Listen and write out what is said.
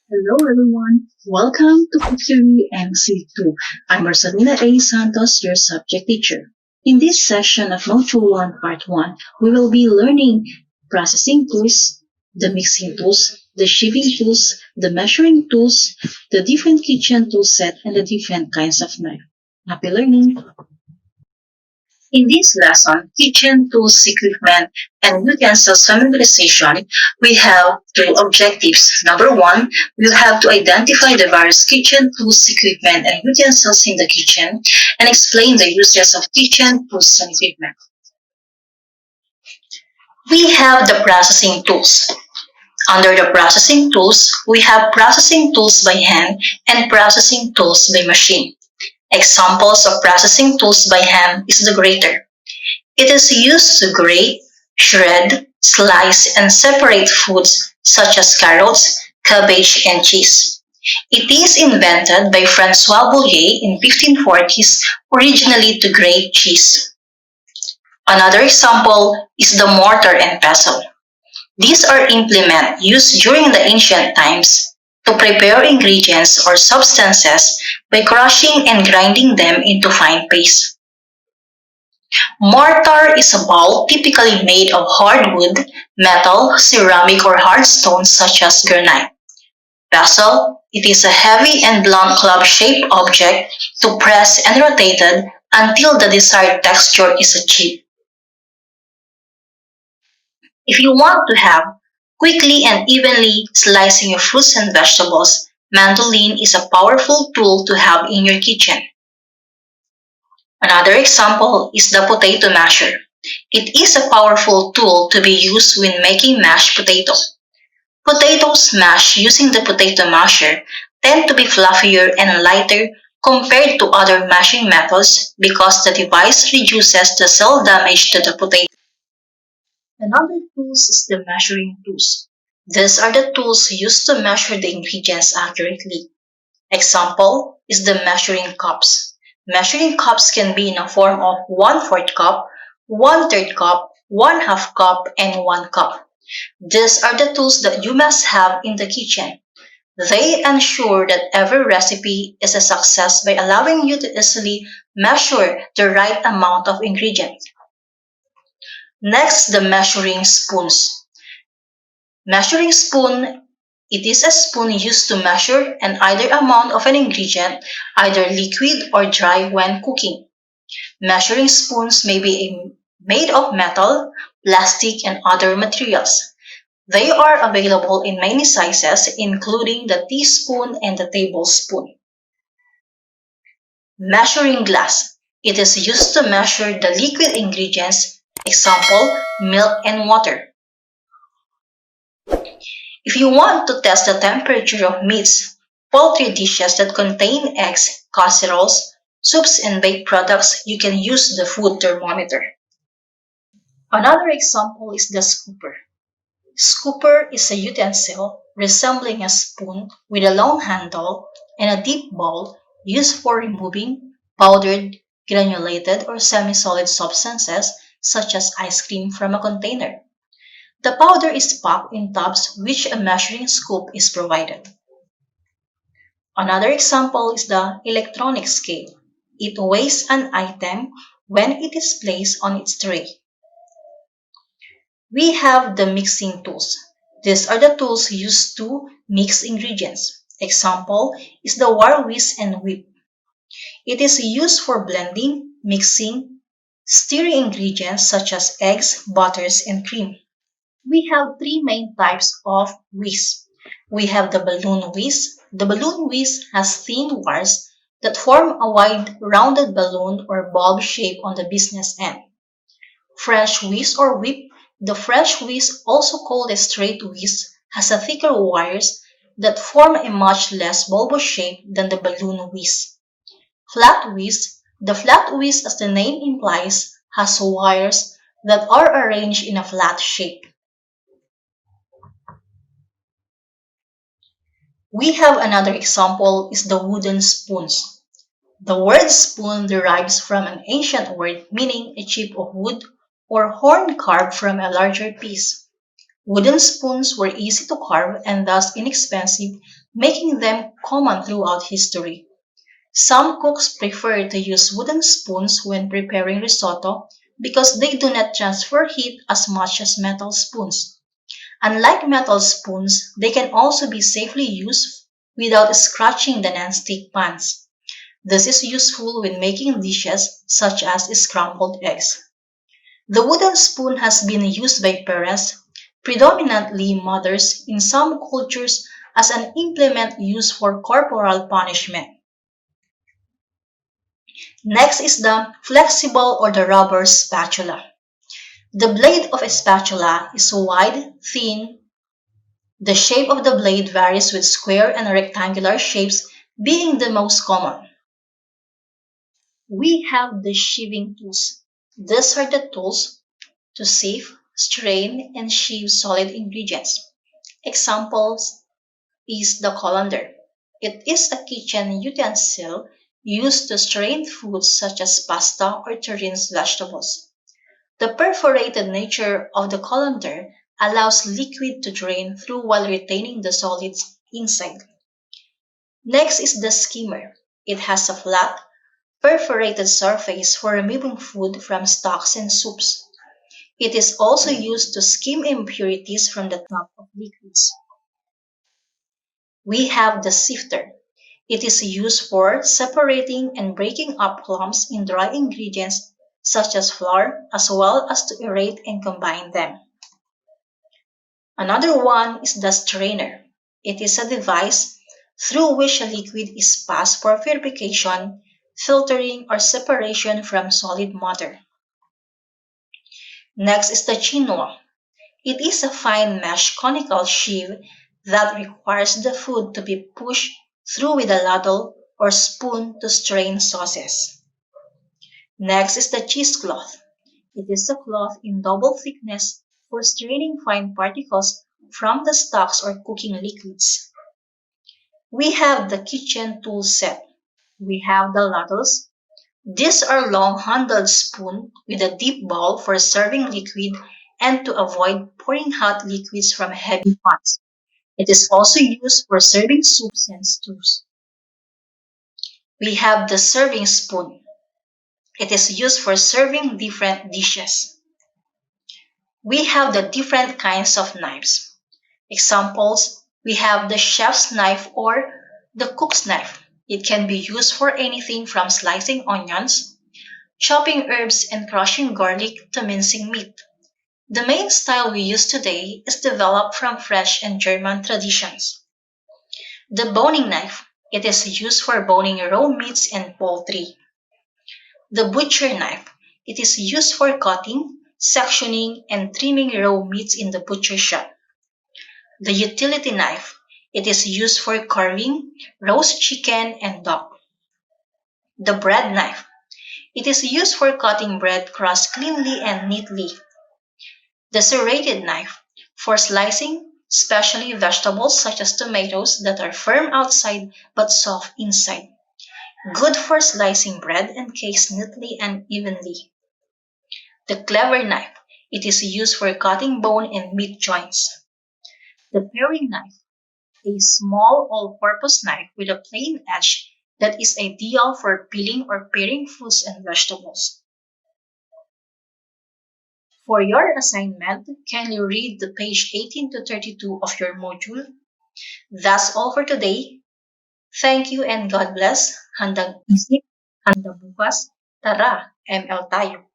Hello everyone, welcome to Cookery MC2. I'm Rosalina A. Santos, your subject teacher. In this session of Module 1 Part 1, we will be learning processing tools, the mixing tools, the sieving tools, the measuring tools, the different kitchen tool set, and the different kinds of knife. Happy learning! In this lesson, kitchen tools equipment and utensils familiarization, we have two objectives. Number one, we'll have to identify the various kitchen tools equipment and utensils in the kitchen and explain the uses of kitchen tools and equipment. We have the processing tools. Under the processing tools, we have processing tools by hand and processing tools by machine. Examples of processing tools by hand is the grater. It is used to grate, shred, slice, and separate foods such as carrots, cabbage, and cheese. It is invented by François Bouillet in 1540s, originally to grate cheese. Another example is the mortar and pestle. These are implements used during the ancient times to prepare ingredients or substances by crushing and grinding them into fine paste. Mortar is a bowl typically made of hardwood, metal, ceramic, or hard stones such as granite. Pestle, it is a heavy and blunt club-shaped object to press and rotated until the desired texture is achieved. If you want to have quickly and evenly slicing your fruits and vegetables, Mandoline is a powerful tool to have in your kitchen. Another example is the potato masher. It is a powerful tool to be used when making mashed potato. Potatoes mashed using the potato masher tend to be fluffier and lighter compared to other mashing methods because the device reduces the cell damage to the potato. Another tools is the measuring tools. These are the tools used to measure the ingredients accurately. Example is the measuring cups. Measuring cups can be in the form of 1/4 cup, 1/3 cup, 1/2 cup, and 1 cup. These are the tools that you must have in the kitchen. They ensure that every recipe is a success by allowing you to easily measure the right amount of ingredients. Next, the measuring spoons. Measuring spoon, it is a spoon used to measure an either amount of an ingredient, either liquid or dry when cooking. Measuring spoons may be made of metal, plastic, and other materials. They are available in many sizes, including the teaspoon and the tablespoon. Measuring glass. It is used to measure the liquid ingredients, example, milk and water. If you want to test the temperature of meats, poultry dishes that contain eggs, casseroles, soups, and baked products, you can use the food thermometer. Another example is the scooper. Scooper is a utensil resembling a spoon with a long handle and a deep bowl used for removing powdered, granulated, or semi-solid substances such as ice cream from a container. The powder is packed in tubs which a measuring scoop is provided. Another example is the electronic scale. It weighs an item when it is placed on its tray. We have the mixing tools. These are the tools used to mix ingredients. Example is the wire whisk and whip. It is used for blending, mixing, stirring ingredients such as eggs, butters, and cream. We have three main types of whisk. We have the balloon whisk. The balloon whisk has thin wires that form a wide rounded balloon or bulb shape on the business end. French whisk or whip. The French whisk, also called a straight whisk, has a thicker wires that form a much less bulbous shape than the balloon whisk. Flat whisk. The flat whisk, as the name implies, has wires that are arranged in a flat shape. We have another example is the wooden spoons. The word spoon derives from an ancient word meaning a chip of wood or horn carved from a larger piece. Wooden spoons were easy to carve and thus inexpensive making them common throughout history. Some cooks prefer to use wooden spoons when preparing risotto because they do not transfer heat as much as metal spoons. Unlike metal spoons, they can also be safely used without scratching the non-stick pans. This is useful when making dishes such as scrambled eggs. The wooden spoon has been used by parents, predominantly mothers, in some cultures as an implement used for corporal punishment. Next is the flexible or the rubber spatula. The blade of a spatula is wide, thin. The shape of the blade varies with square and rectangular shapes being the most common. We have the sieving tools. These are the tools to sieve, strain, and sieve solid ingredients. Examples is the colander. It is a kitchen utensil used to strain foods such as pasta or to rinse vegetables. The perforated nature of the colander allows liquid to drain through while retaining the solids inside. Next is the skimmer. It has a flat, perforated surface for removing food from stocks and soups. It is also used to skim impurities from the top of liquids. We have the sifter. It is used for separating and breaking up lumps in dry ingredients such as flour, as well as to aerate and combine them. Another one is the strainer. It is a device through which a liquid is passed for purification, filtering, or separation from solid matter. Next is the chinois. It is a fine mesh conical sieve that requires the food to be pushed through with a ladle or spoon to strain sauces. Next is the cheesecloth. It is a cloth in double thickness for straining fine particles from the stocks or cooking liquids. We have the kitchen tool set. We have the ladles. These are long-handled spoons with a deep bowl for serving liquid and to avoid pouring hot liquids from heavy pots. It is also used for serving soups and stews. We have the serving spoon. It is used for serving different dishes. We have the different kinds of knives. Examples, we have the chef's knife or the cook's knife. It can be used for anything from slicing onions, chopping herbs, and crushing garlic to mincing meat. The main style we use today is developed from French and German traditions. The boning knife. It is used for boning raw meats and poultry. The butcher knife. It is used for cutting, sectioning, and trimming raw meats in the butcher shop. The utility knife. It is used for carving roast chicken and duck. The bread knife. It is used for cutting bread crust cleanly and neatly. The serrated knife. For slicing, especially vegetables such as tomatoes that are firm outside but soft inside. Good for slicing bread and cakes neatly and evenly. The clever knife. It is used for cutting bone and meat joints. The paring knife. A small all-purpose knife with a plain edge that is ideal for peeling or paring fruits and vegetables. For your assignment, kindly read the page 18 to 32 of your module. That's all for today. Thank you and God bless. Handang isip, handang bukas. Tara, ML tayo.